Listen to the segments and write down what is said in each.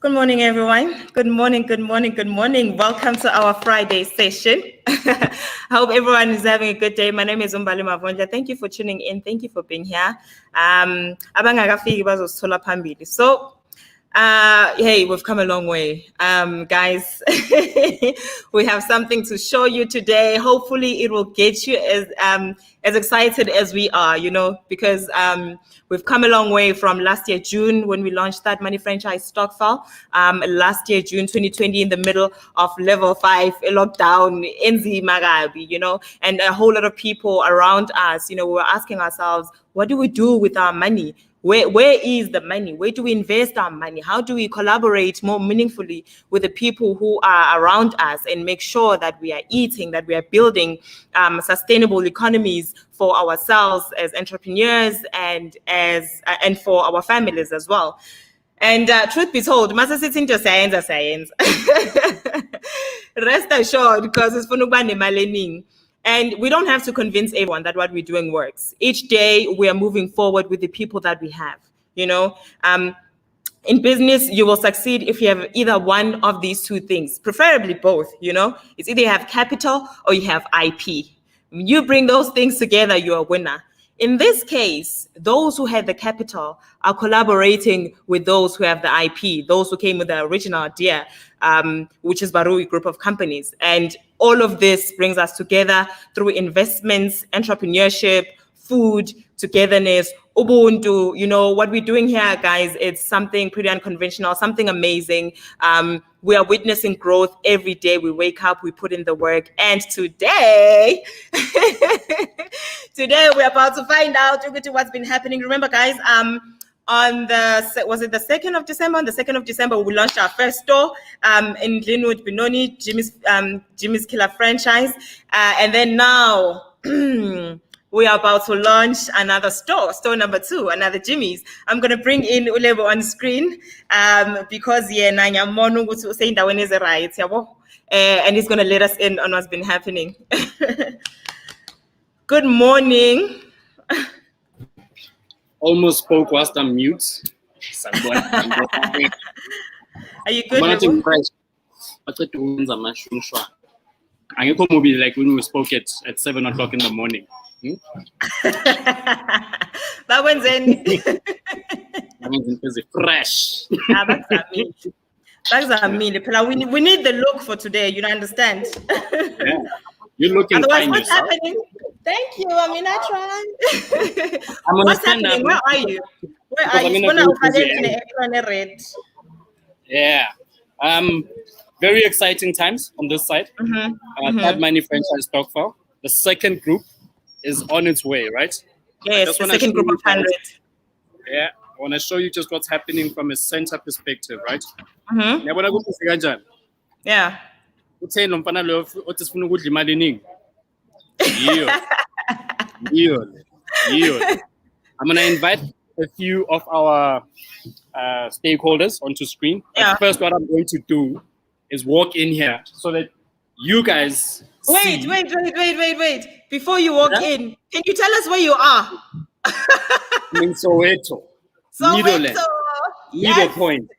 Good morning, everyone. Good morning, good morning, good morning. Welcome to our Friday session. I hope everyone is having a good day. My name is Umbali Mavonja. Thank you for tuning in. Thank you for being here. So, hey, we've come a long way. Guys, we have something to show you today. Hopefully it will get you as excited as we are, because we've come a long way from last year, June, when we launched THUDmoney franchise Stockfile. Last year, June 2020, in the middle of level 5, a lockdown, NZ Magabi, and a whole lot of people around us, we were asking ourselves, what do we do with our money? Where is the money? Where do we invest our money? How do we collaborate more meaningfully with the people who are around us and make sure that we are eating, that we are building sustainable economies for ourselves as entrepreneurs and for our families as well? And truth be told, must sit into science. Rest assured, because it's for and we don't have to convince everyone that what we're doing works. Each day we are moving forward with the people that we have, in business, you will succeed if you have either one of these two things, preferably both, It's either you have capital or you have IP. When you bring those things together, you're a winner. In this case, those who have the capital are collaborating with those who have the IP, those who came with the original idea, which is Barui Group of Companies. And all of this brings us together through investments, entrepreneurship, food, togetherness, Ubuntu. What we're doing here, guys, it's something pretty unconventional, something amazing. We are witnessing growth every day. We wake up, we put in the work. And today, we're about to find out what's been happening. Remember, guys, on was it the 2nd of December? On the 2nd of December, we launched our first store in Glenwood, Benoni, Jimmy's Killer franchise. And then now, we are about to launch another store number 2, another Jimmy's. I'm going to bring in Ulebo on screen because saying that when is right, and he's going to let us in on what's been happening. Good morning. Almost spoke whilst I'm mute. Are you good? I can come be like when we spoke at 7 o'clock in the morning. That one's in. Fresh. That's me. We need the look for today. You understand? Yeah. You're looking otherwise, fine what's yourself. happening? Thank you. I try. What's happening? Where are you? Where are you? Yeah. Very exciting times on this side. THUDmoney franchise Stockfile. The second group is on its way, right? Yes, the second group of 100. Yeah. I want to show you just what's happening from a center perspective, right? Yeah. I'm going to invite a few of our stakeholders onto screen. Yeah. First, what I'm going to do is walk in here so that you guys Wait. Before you walk in, can you tell us where you are? In Soweto. Soweto. Middle Point.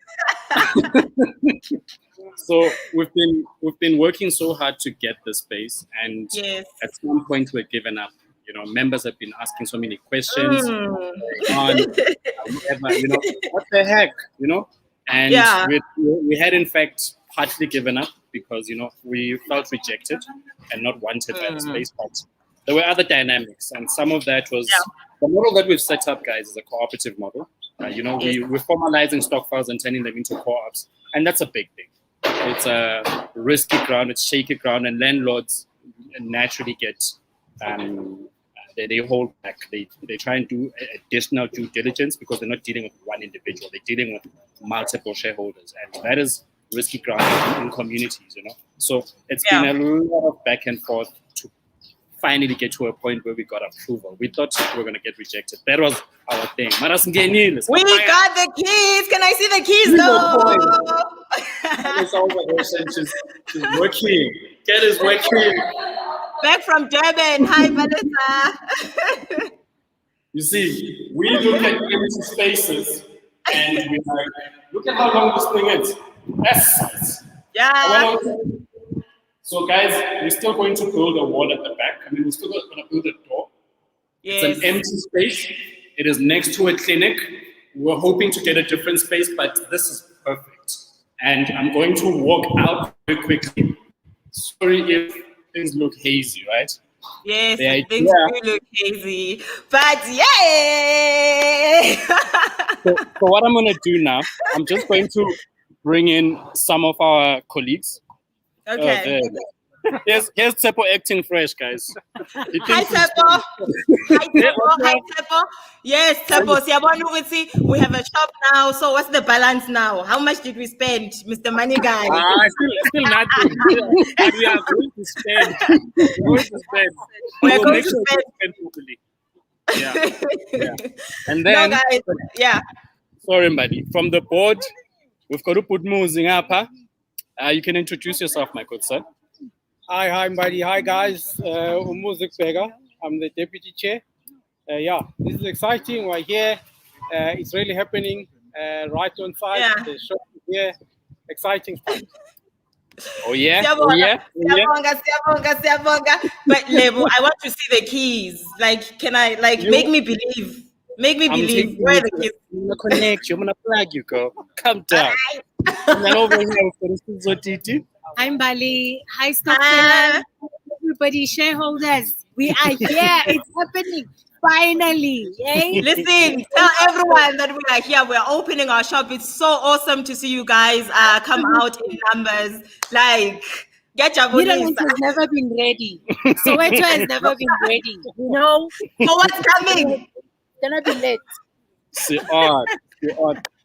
So we've been working so hard to get this space, and at some point we're given up. Members have been asking so many questions on whatever, what the heck, and we had in fact partly given up because we felt rejected and not wanted by the space, but there were other dynamics, and some of that was the model that we've set up, guys, is a cooperative model. We're formalizing stock files and turning them into co-ops, and that's a big thing. It's a risky ground, it's shaky ground, and landlords naturally get they hold back. They try and do additional due diligence because they're not dealing with one individual, they're dealing with multiple shareholders, and that is risky ground in communities, So it's been a lot of back and forth to finally get to a point where we got approval. We thought we were going to get rejected. That was our thing. We got the keys. Can I see the keys though? She's working. Get is working. Back from Durban. Hi, Vanessa. You see, we look at empty spaces and we're like, look at how long this thing is. Yes. Yeah. So guys, we're still going to build a wall at the back. I mean, we're still going to build a door. Yes. It's an empty space. It is next to a clinic. We're hoping to get a different space, but this is perfect. And I'm going to walk out very quickly. Sorry if things look hazy, right? Yes, things do look hazy, but yay! So what I'm going to do now, I'm just going to bring in some of our colleagues. Okay. Here's Tsepo acting fresh, guys. Hi, Tsepo. Hi, Tsepo. Hi, Tsepo. Yes, Tsepo. We have a shop now. So what's the balance now? How much did we spend, Mr. Money Guy? Still nothing. We are going to spend. We're going to spend properly. Yeah. And then, no, guys. Yeah. Sorry, buddy. From the board, we've got to put moving up. You can introduce yourself, my good sir. Hi, buddy. Hi, guys. Umuzik Bega. I'm the deputy chair. This is exciting. We're here. It's really happening right on site. Yeah. The shop is here. Exciting stuff. Oh yeah. But Lebo, I want to see the keys. Like, can I make me believe? Make me believe. Where are the keys? I'm gonna connect you. I'm gonna plug you, girl. Come down. And then over here, I'm Bali. Hi, Stockholm. Everybody, shareholders. We are here. It's happening. Finally. Yay. Listen, tell everyone that we are here. We're opening our shop. It's so awesome to see you guys come out in numbers. Like, get your money. Middleton has never been ready. Soweto has never been ready. You know? For what's coming? Gonna be late. See on.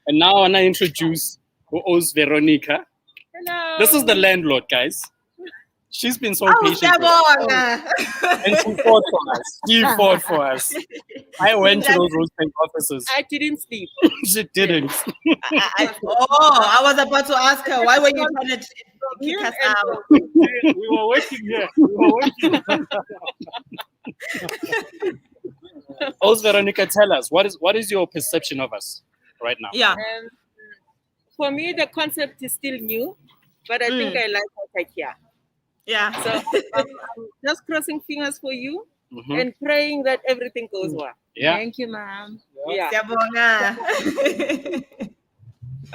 And now I want to introduce who owes Veronica. Hello. This is the landlord, guys. She's been so patient. And she fought for us. I went to those roasting offices. I didn't sleep. She didn't. I was about to ask her, why were you trying to kick us out? We were working here. Ose Veronica, tell us, what is your perception of us right now? Yeah. For me, the concept is still new, but I think I like what I hear. Yeah. So I'm just crossing fingers for you and praying that everything goes well. Yeah. Thank you, ma'am. Yeah.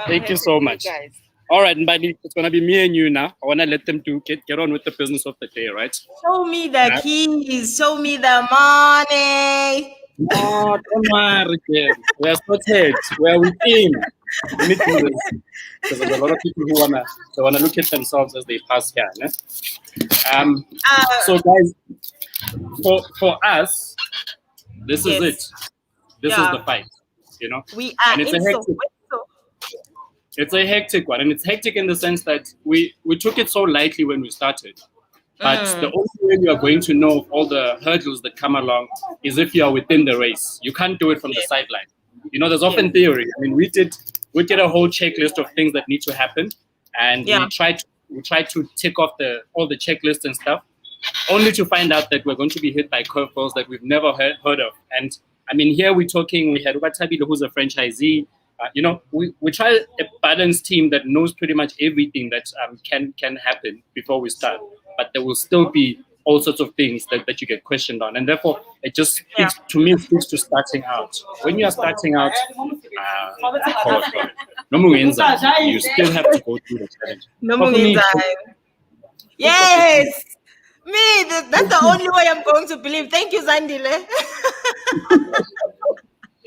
Thank you so much. Guys. All right, buddy, it's gonna be me and you now. I wanna let them get on with the business of the day, right? Show me the keys. Show me the money. Oh, don't worry, we are sorted. We are within. Because there's a lot of people who wanna look at themselves as they pass here. So guys, for us, this is it. This is the fight. You know, we are. It's a hectic one, and it's hectic in the sense that we took it so lightly when we started. But the only way you are going to know all the hurdles that come along is if you are within the race. You can't do it from the sideline. You know, there's often theory. I mean, we did a whole checklist of things that need to happen, and we tried to tick off all the checklists and stuff, only to find out that we're going to be hit by curveballs that we've never heard of. And I mean, here we're talking. We had Ubatabile, who's a franchisee. You know, we try a balanced team that knows pretty much everything that can happen before we start, but there will still be all sorts of things that you get questioned on, and therefore it just speaks to starting out. When you are starting out, you still have to go through the challenge. Yes. Me, that's the only way I'm going to believe. Thank you, Zandile.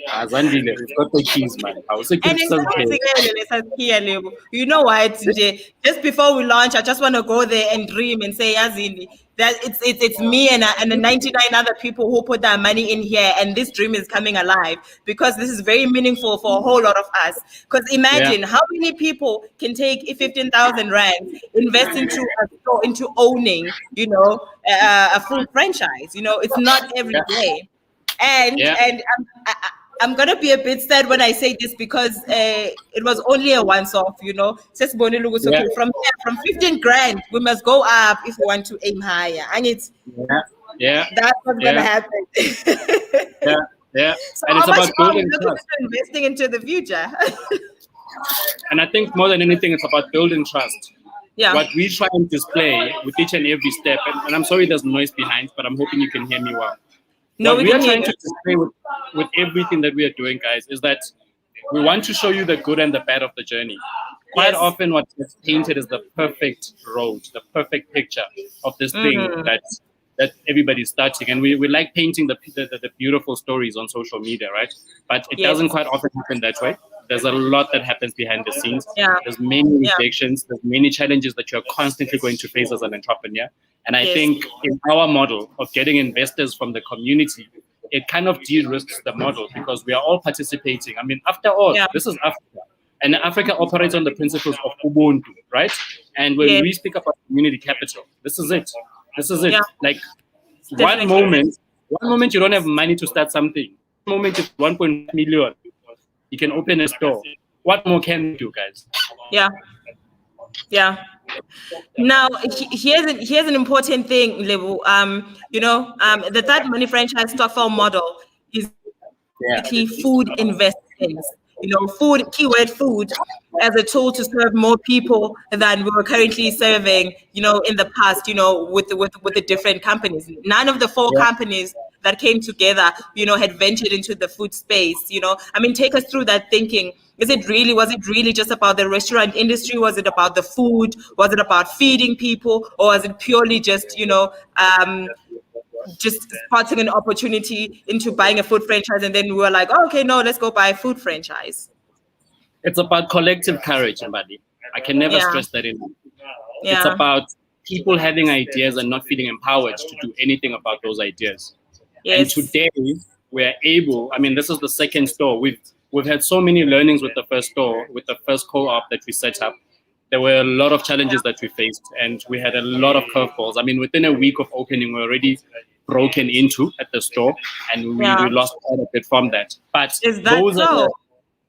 Zandile, we've got the keys, man. You know what, just before we launch, I just want to go there and dream and say, Yazindi, that it's me and the 99 other people who put their money in here, and this dream is coming alive, because this is very meaningful for a whole lot of us. Because imagine how many people can take 15,000 rand, invest into a store, into owning, you know, a full franchise. You know, it's not every day. And I'm gonna be a bit sad when I say this, because it was only a once-off, you know. From 15 grand, we must go up if we want to aim higher, and that's what's gonna happen. Yeah, So and how it's much about more are we building looking trust. into investing into the future? And I think more than anything, it's about building trust. Yeah. What we try and display with each and every step, and I'm sorry there's noise behind, but I'm hoping you can hear me well. No, What we we are can hear trying you. to display with everything that we are doing, guys, is that we want to show you the good and the bad of the journey. Quite Yes. often what gets painted is the perfect road, the perfect picture of this thing that everybody's starting. And we like painting the beautiful stories on social media, right? But it doesn't quite often happen that way. There's a lot that happens behind the scenes. Yeah. There's many rejections. There's many challenges that you're constantly going to face as an entrepreneur. And I think in our model of getting investors from the community, it kind of de-risks the model because we are all participating. I mean, after all, this is Africa. And Africa operates on the principles of Ubuntu, right? And when we speak about community capital, this is it. This is it. Yeah. Like Definitely. one moment you don't have money to start something. One moment it's 1.5 million, you can open a store. What more can you do, guys? Yeah. Yeah. Now, here's an important thing, Lebu. The THUDmoney franchise stokvel model is basically food investments. Food, keyword food, as a tool to serve more people than we were currently serving, in the past, with the different companies. None of the four companies that came together, had ventured into the food space. Take us through that thinking. Was it really just about the restaurant industry? Was it about the food? Was it about feeding people? Or was it purely just, just spotting an opportunity into buying a food franchise, and then we were like, okay, no, let's go buy a food franchise? It's about collective courage, buddy. I can never stress that enough. It's about people having ideas and not feeling empowered to do anything about those ideas. And today we're able, this is the second store. We've had so many learnings with the first store, with the first co-op that we set up. There were a lot of challenges that we faced, and we had a lot of curveballs. Within a week of opening, we're already broken into at the store, and we lost quite a bit from that. But those are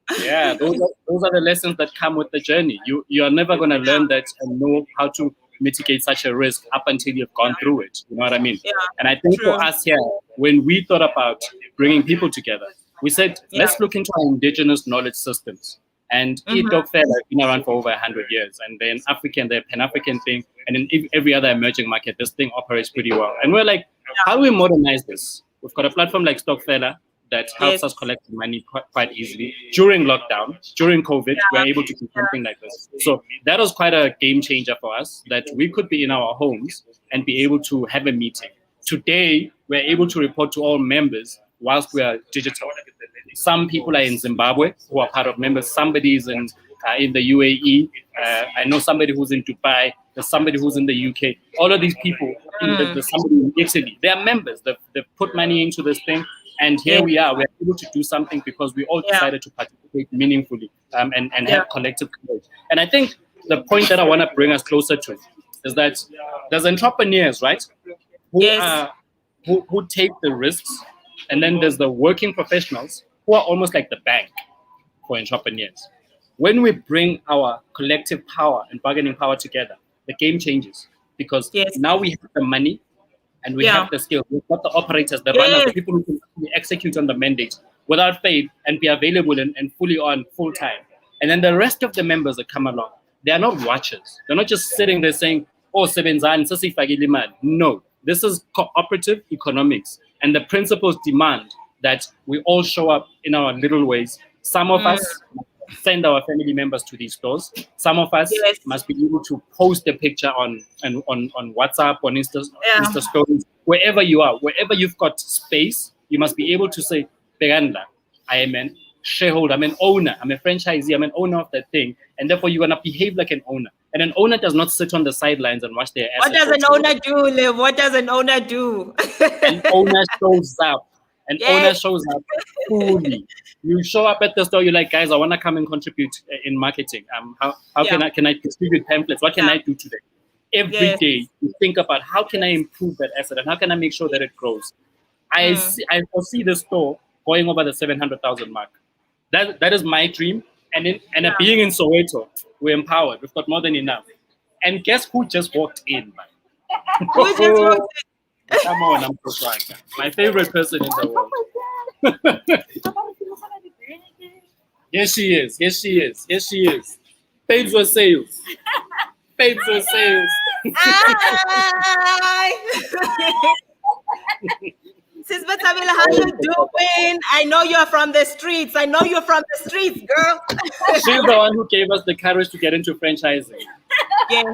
the lessons that come with the journey. You are never going to learn that and know how to mitigate such a risk up until you've gone through it. You know what I mean? Yeah. And I think for us here, when we thought about bringing people together, we said, let's look into our indigenous knowledge systems. And e-dog fair has been around for over 100 years. And then African, the Pan-African thing, and in every other emerging market, this thing operates pretty well. And we're like, how do we modernize this? We've got a platform like Stockfeller that helps us collect money quite easily. During lockdown, during COVID, we're able to do something like this. So that was quite a game changer for us, that we could be in our homes and be able to have a meeting. Today, we're able to report to all members whilst we are digital. Some people are in Zimbabwe who are part of members. Somebody is in the UAE. I know somebody who's in Dubai. There's somebody who's in the UK. All of these people, there's somebody in Italy. They are members. They've put money into this thing. And here we are. We're able to do something because we all decided to participate meaningfully and have collective courage. And I think the point that I want to bring us closer to is that there's entrepreneurs, right? Who take the risks. And then there's the working professionals who are almost like the bank for entrepreneurs. When we bring our collective power and bargaining power together, the game changes, because now we have the money and we have the skills. We've got the operators, the runners, the people who can execute on the mandate without fail and be available and fully on full time. And then the rest of the members that come along, they are not watchers. They're not just sitting there saying, oh, no, this is cooperative economics. And the principles demand that we all show up in our little ways. Some of us send our family members to these stores. Some of us must be able to post a picture on WhatsApp, on Insta stories, wherever you are, wherever you've got space, you must be able to say, Begandla, I am an shareholder, I'm an owner, I'm a franchisee, I'm an owner of that thing, and therefore you're gonna behave like an owner. And an owner does not sit on the sidelines and watch their assets. What does an owner do, Liv? What does an owner do? An owner shows up. An owner shows up fully. You show up at the store, you're like, guys, I want to come and contribute in marketing. How can I distribute pamphlets? What can I do today? Every day, you think about how can I improve that asset and how can I make sure that it grows. I foresee the store going over the 700,000 mark. That is my dream. And being in Soweto, we're empowered. We've got more than enough. And guess who just walked in? Who just walked in? Come on, I'm so proud. My favorite person in the world. Yes, she is. Yes, she is. Yes, she is. Babes were sales. Babes were sales. Hi. Sis Batabila, how you doing? I know you're from the streets. I know you're from the streets, girl. She's the one who gave us the courage to get into franchising. Yes.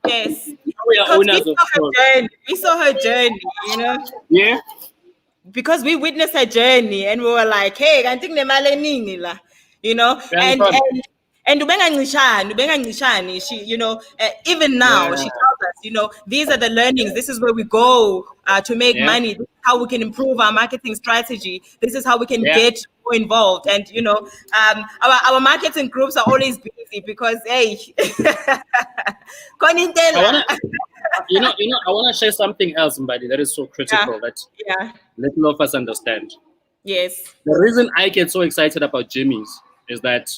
Yes. We are owners of stores. We saw her journey, you know? Yeah. Because we witnessed her journey and we were like, hey, I think the you know, and she, you know, even now she tells us, you know, these are the learnings. This is where we go to make money. This is how we can improve our marketing strategy. This is how we can get more involved. And you know, our marketing groups are always busy because hey, I want to share something else, somebody that is so critical that little of us understand. Yes. The reason I get so excited about Jimmy's is that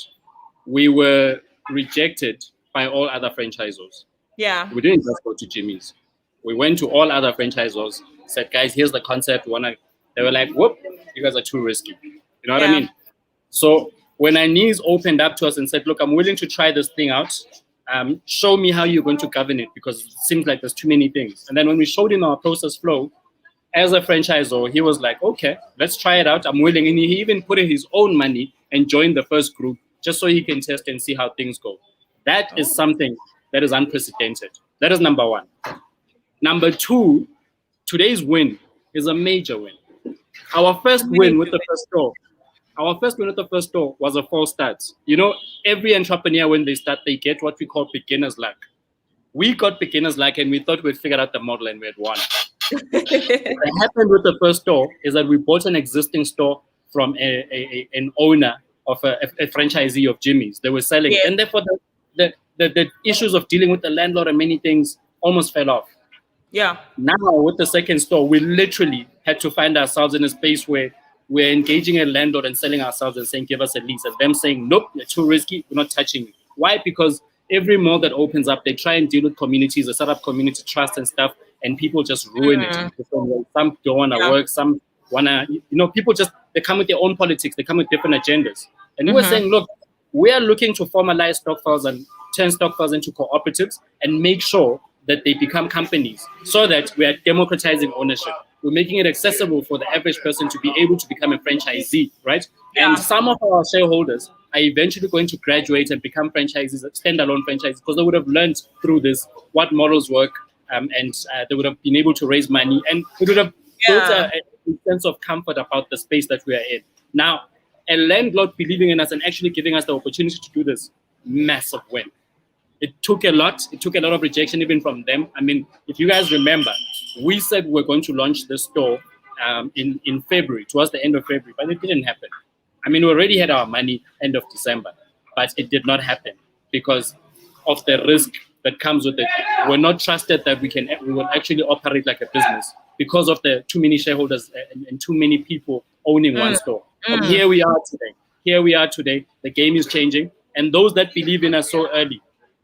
we were rejected by all other franchisors. Yeah. We didn't just go to Jimmy's. We went to all other franchisors, said, guys, here's the concept. They were like, whoop, you guys are too risky. You know what I mean? So when Anise opened up to us and said, look, I'm willing to try this thing out. Show me how you're going to govern it because it seems like there's too many things. And then when we showed him our process flow, as a franchisor, he was like, okay, let's try it out. I'm willing. And he even put in his own money and joined the first group just so he can test and see how things go. That is something that is unprecedented. That is number one. Number two, today's win is a major win. Our first win with the first store was a false start. You know, every entrepreneur, when they start, they get what we call beginner's luck. We got beginner's luck and we thought we'd figured out the model and we had won. What happened with the first store is that we bought an existing store from an owner of a franchisee of Jimmy's. They were selling it. And therefore the issues of dealing with the landlord and many things almost fell off. Yeah. Now with the second store, we literally had to find ourselves in a space where we're engaging a landlord and selling ourselves and saying, give us a lease. And them saying, nope, you're too risky, we're not touching it. Why? Because every mall that opens up, they try and deal with communities, they set up community trust and stuff, and people just ruin it. Some don't want to work, some want to, you know, people just, they come with their own politics, they come with different agendas. And we were saying, look, we are looking to formalize stock files and turn stock files into cooperatives and make sure that they become companies so that we are democratizing ownership. We're making it accessible for the average person to be able to become a franchisee, right? And some of our shareholders are eventually going to graduate and become franchisees, standalone franchisees, because they would have learned through this what models work, and they would have been able to raise money, and it would have built a sense of comfort about the space that we are in. Now, a landlord believing in us and actually giving us the opportunity to do this, massive win. It took a lot. It took a lot of rejection even from them. I mean, if you guys remember, we said we're going to launch the store in February, towards the end of February, but it didn't happen. I mean, we already had our money end of December, but it did not happen because of the risk that comes with it. We're not trusted that we will actually operate like a business because of the too many shareholders and too many people owning one store. But here we are today. Here we are today. The game is changing, and those that believe in us so early,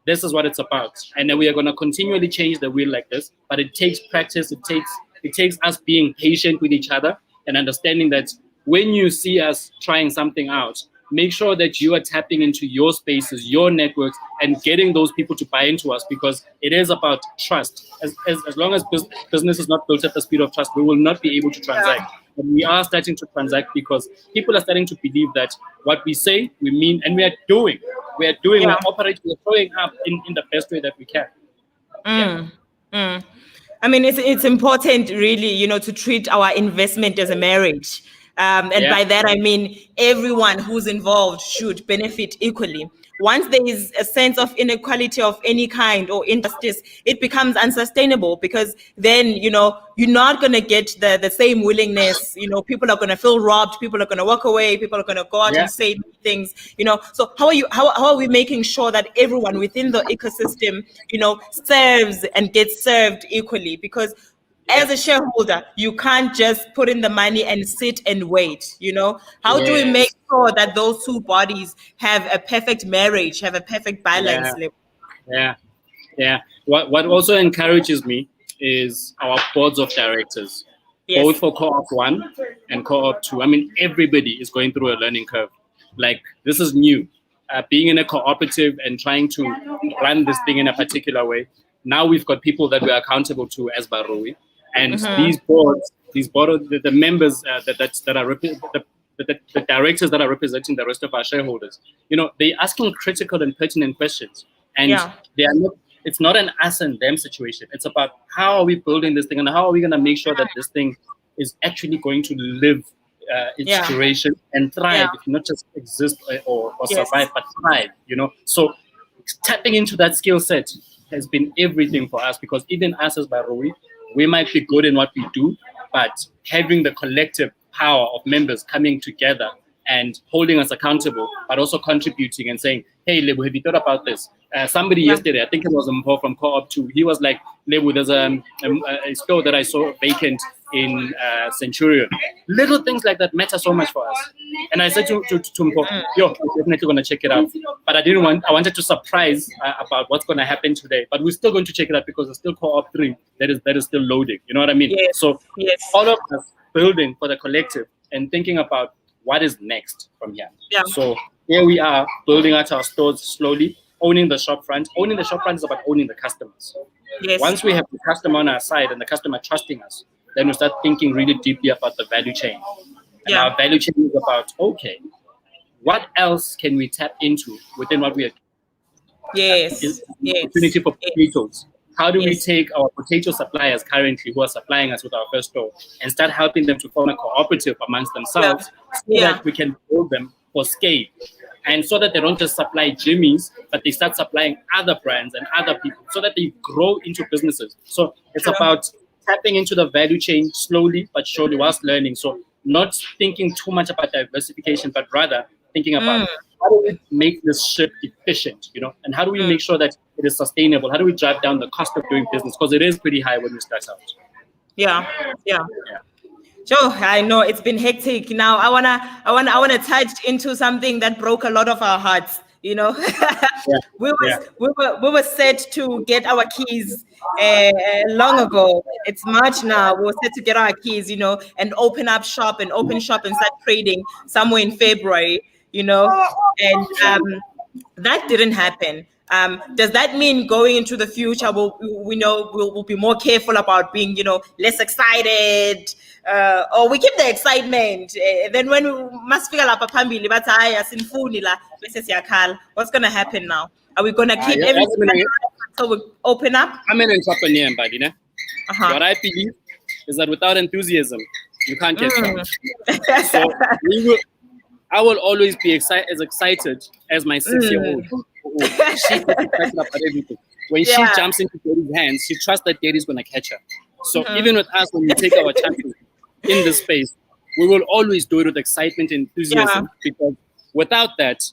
this is what it's about. And then we are going to continually change the wheel like this, but it takes practice. It takes us being patient with each other and understanding that when you see us trying something out, make sure that you are tapping into your spaces, your networks, and getting those people to buy into us, because it is about trust. As long as business is not built at the speed of trust, we will not be able to transact. But we are starting to transact because people are starting to believe that what we say, we mean, and we are doing. We're operating, we're showing up in the best way that we can. I mean, it's important, really, you know, to treat our investment as a marriage. And by that, I mean, everyone who's involved should benefit equally. Once there is a sense of inequality of any kind or injustice, it becomes unsustainable, because then, you know, you're not going to get the same willingness. You know, people are going to feel robbed. People are going to walk away. People are going to go out and say things, you know. So how are we making sure that everyone within the ecosystem, you know, serves and gets served equally? Because as a shareholder, you can't just put in the money and sit and wait, you know? How do we make sure that those two bodies have a perfect marriage, have a perfect balance? What also encourages me is our boards of directors. both for Co-op1 and Co-op2. I mean, everybody is going through a learning curve. Like, this is new. Being in a cooperative and trying to run this thing in a particular way. Now we've got people that we're accountable to as Barui. And these boards, the members that are the directors that are representing the rest of our shareholders, you know, they're asking critical and pertinent questions. And they are not, it's not an us and them situation. It's about how are we building this thing and how are we going to make sure that this thing is actually going to live its duration and thrive, not just exist or survive, but thrive, you know. So tapping into that skill set has been everything for us, because even us as Barui, we might be good in what we do, but having the collective power of members coming together and holding us accountable, but also contributing and saying, hey, Lebu, have you thought about this? Somebody yesterday, I think it was Mpo from Co-op2, he was like, Lebu, there's a store that I saw vacant in Centurion. Little things like that matter so much for us. And I said to Mpo, yo, I'm definitely going to check it out. But I wanted to surprise about what's going to happen today. But we're still going to check it out because there's still Co-op3 that is still loading. You know what I mean? So all of us building for the collective and thinking about what is next from here. So here we are building out our stores slowly, owning the shop front. Owning the shop front is about owning the customers. Once we have the customer on our side and the customer trusting us, then we start thinking really deeply about the value chain. And our value chain is about, okay, what else can we tap into within what we are? Opportunity for potatoes. How do we take our potato suppliers currently who are supplying us with our first store and start helping them to form a cooperative amongst themselves so that we can build them for scale, and so that they don't just supply Jimmy's, but they start supplying other brands and other people so that they grow into businesses. So it's about tapping into the value chain slowly but surely whilst learning. So not thinking too much about diversification, but rather thinking about how do we make this ship efficient, you know, and how do we make sure that it is sustainable? How do we drive down the cost of doing business? Because it is pretty high when we start out. Joe, I know it's been hectic. Now I wanna touch into something that broke a lot of our hearts. You know, we were set to get our keys long ago. It's March now. We were set to get our keys, you know, and open shop and start trading somewhere in February. You know, and that didn't happen. Does that mean going into the future, we'll be more careful about being, you know, less excited, or we keep the excitement? Then when we must figure out what's going to happen now? Are we going to keep everything until we open up? I'm an entrepreneur, buddy. What I believe is that without enthusiasm, you can't get far. So I will always be as excited as my 6-year-old. She's excited about everything. When she jumps into Daddy's hands, she trusts that Daddy's going to catch her. So even with us, when we take our chances in this space, we will always do it with excitement and enthusiasm, because without that,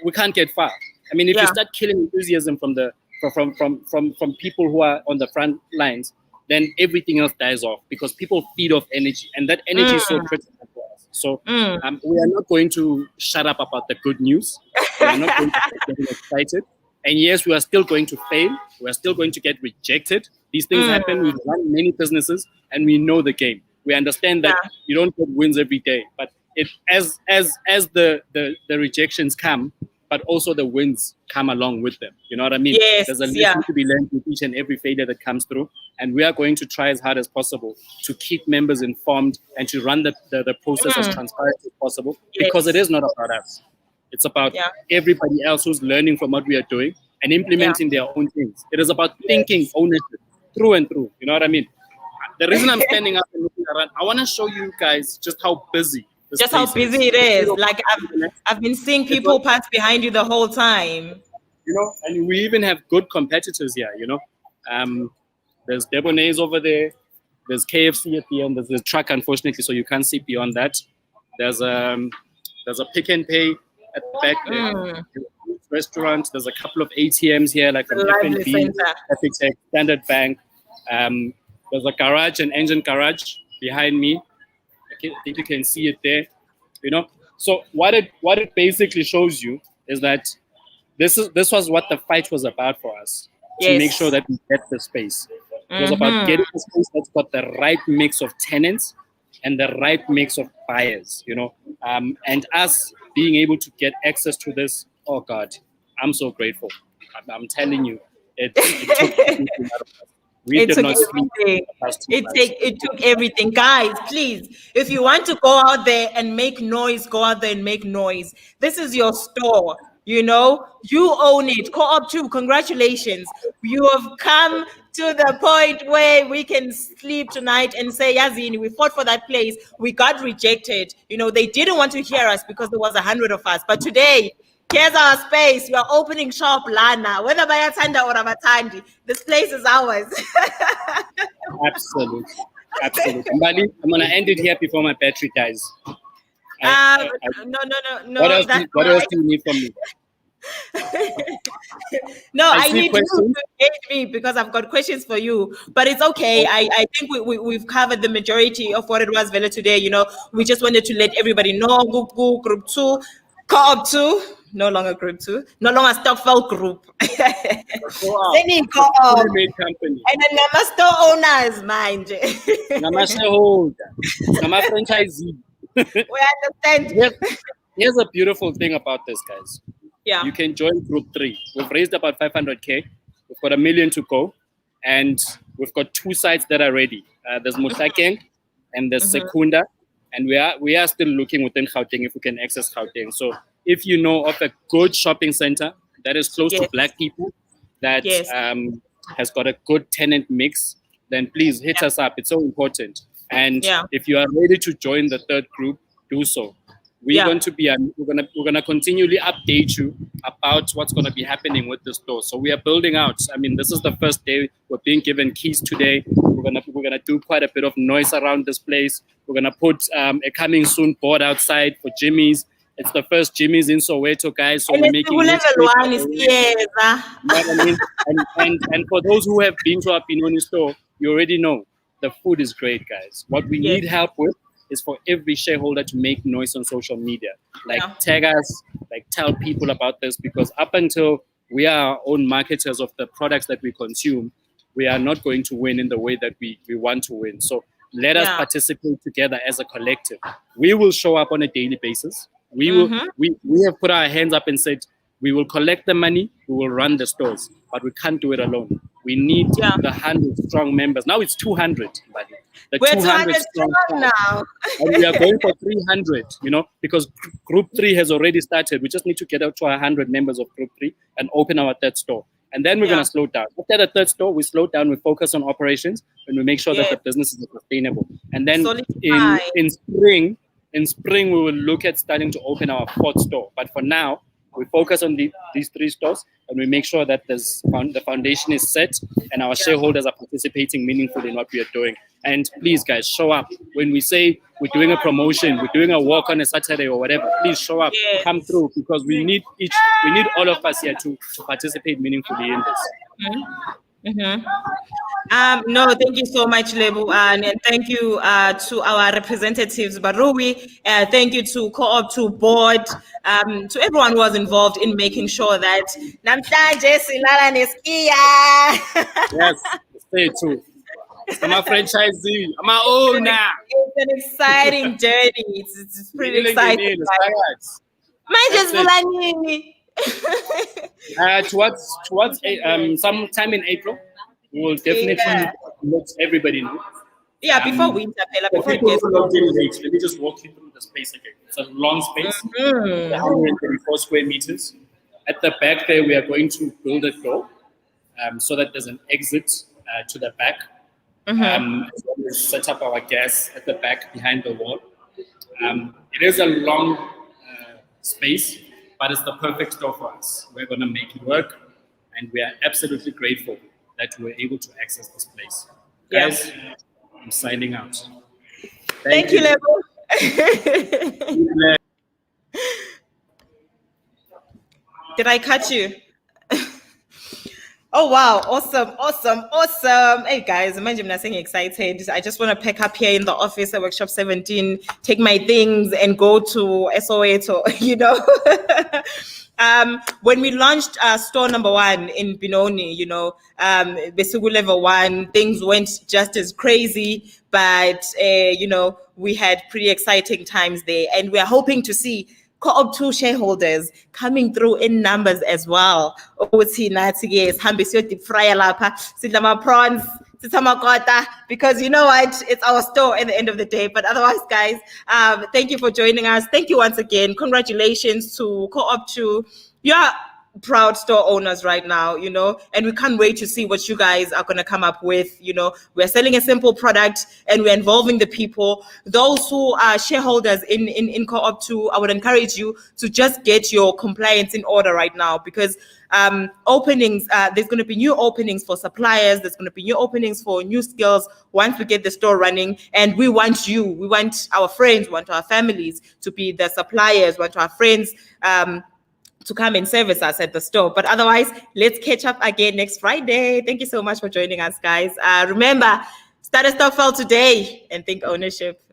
we can't get far. I mean, if you start killing enthusiasm from people who are on the front lines, then everything else dies off, because people feed off energy, and that energy is so critical for us. So we are not going to shut up about the good news. We are not going to get excited. And yes, we are still going to fail. We are still going to get rejected. These things happen. We've run many businesses, and we know the game. We understand that you don't get wins every day, but as the rejections come, but also the wins come along with them. You know what I mean? There's a lesson to be learned with each and every failure that comes through. And we are going to try as hard as possible to keep members informed and to run the process as transparent as possible, because it is not about us. It's about everybody else who's learning from what we are doing and implementing their own things. It is about thinking ownership through and through. You know what I mean? The reason I'm standing up and looking around, I want to show you guys just how busy it is. Like I've been seeing people pass behind you the whole time. You know, and we even have good competitors here. You know, there's Debonairs over there. There's KFC at the end. There's a truck, unfortunately, so you can't see beyond that. There's a Pick and Pay at the back there. Restaurant. There's a couple of ATMs here, like from FNB, Epitech, Standard Bank. There's a garage, an engine garage behind me. I think you can see it there. You know, so what it basically shows you is that this was what the fight was about for us, to make sure that we get the space. It was about getting a space that's got the right mix of tenants and the right mix of buyers, you know, and us being able to get access to this. Oh God, I'm so grateful. I'm telling you, it took everything out of us. We did not sleep. It took everything. Guys, please, if you want to go out there and make noise, go out there and make noise. This is your store. You know, you own it. Co-op2, congratulations. You have come to the point where we can sleep tonight and say, Yazini, we fought for that place. We got rejected. You know, they didn't want to hear us because there was 100 of us. But today, here's our space. We are opening shop, Lana. Whether bayatanda or abatandi, this place is ours. Absolutely. Absolutely. Mbali, I'm going to end it here before my battery dies. No. What else do you need from me? No, I need you to engage me because I've got questions for you. But it's okay. I think we've covered the majority of what it was Vela today. You know, we just wanted to let everybody know. Group 2, Co-op2, no longer Group 2, no longer Stockfell Group. Company. And then Nama store owners, mind. Nama shareholder. Nama franchisee. We understand. Here's a beautiful thing about this, guys. Yeah. You can join Group 3. We've raised about 500K. We've got $1 million to go. And we've got 2 sites that are ready. There's Musakeng and there's Secunda. And we are still looking within Gauteng if we can access Gauteng. So if you know of a good shopping center that is close to Black people, that has got a good tenant mix, then please hit us up. It's so important. And if you are ready to join the 3rd group, do so. We're going to be we're gonna continually update you about what's going to be happening with the store. So we are building out. I mean, this is the first day. We're being given keys today. We're gonna do quite a bit of noise around this place. We're gonna put a coming soon board outside for Jimmy's. It's the first Jimmy's in Soweto, guys. So we're making level 1 is and for those who have been to our Pinoni store, you already know the food is great, guys. What we need help with is for every shareholder to make noise on social media. Like tag us, like tell people about this, because up until we are our own marketers of the products that we consume, we are not going to win in the way that we want to win. So let us participate together as a collective. We will show up on a daily basis. We will. We have put our hands up and said, we will collect the money, we will run the stores, but we can't do it alone. We need the 100 strong members. Now it's 200, buddy. We're 200 strong now. And we are going for 300, you know, because Group 3 has already started. We just need to get up to 100 members of Group 3 and open our 3rd store. And then we're going to slow down. After the 3rd store, we slow down, we focus on operations, and we make sure that the business is sustainable. And then in spring, we will look at starting to open our 4th store. But for now, we focus on these 3 stores, and we make sure that the foundation is set and our shareholders are participating meaningfully in what we are doing. And please, guys, show up. When we say we're doing a promotion, we're doing a walk on a Saturday or whatever, please show up, come through, because we need all of us here to participate meaningfully in this. No, thank you so much, Lebu, and thank you to our representatives, Barui. Thank you to Co-op2 board, to everyone who was involved in making sure that namhlanje silala neskia. Yes, stay tuned. I'm a franchisee. I'm a owner. It's an exciting journey. It's pretty exciting. Towards sometime in April, we will definitely let everybody know. Yeah, before winter, before it gets late, let me just walk you through the space again. It's a long space, 134 square meters. At the back there, we are going to build a door so that there's an exit to the back. We set up our gas at the back behind the wall. It is a long space, but it's the perfect store for us. We're going to make it work, and we are absolutely grateful that we were able to access this place. Guys, I'm signing out. Thank you, Lebo. Did I cut you? Oh, wow. Awesome. Hey, guys, imagine I'm saying excited. I just want to pack up here in the office at Workshop 17, take my things and go to Soweto, you know. When we launched store number 1 in Benoni, you know, Besugu level 1, things went just as crazy, but you know, we had pretty exciting times there, and we're hoping to see Co-op2 shareholders coming through in numbers as well. Prawns, because you know what, it's our store at the end of the day. But otherwise, guys, thank you for joining us. Thank you once again. Congratulations to Co-op2. You are proud store owners right now, you know, and we can't wait to see what you guys are going to come up with. You know, we're selling a simple product and we're involving the people. Those who are shareholders in Co-op2, I would encourage you to just get your compliance in order right now, because openings, there's going to be new openings for suppliers, there's going to be new openings for new skills once we get the store running. And we want you, we want our friends, we want our families to be the suppliers, we want our friends to come and service us at the store. But otherwise, let's catch up again next Friday. Thank you so much for joining us, guys. Remember, start a stokvel today and think ownership.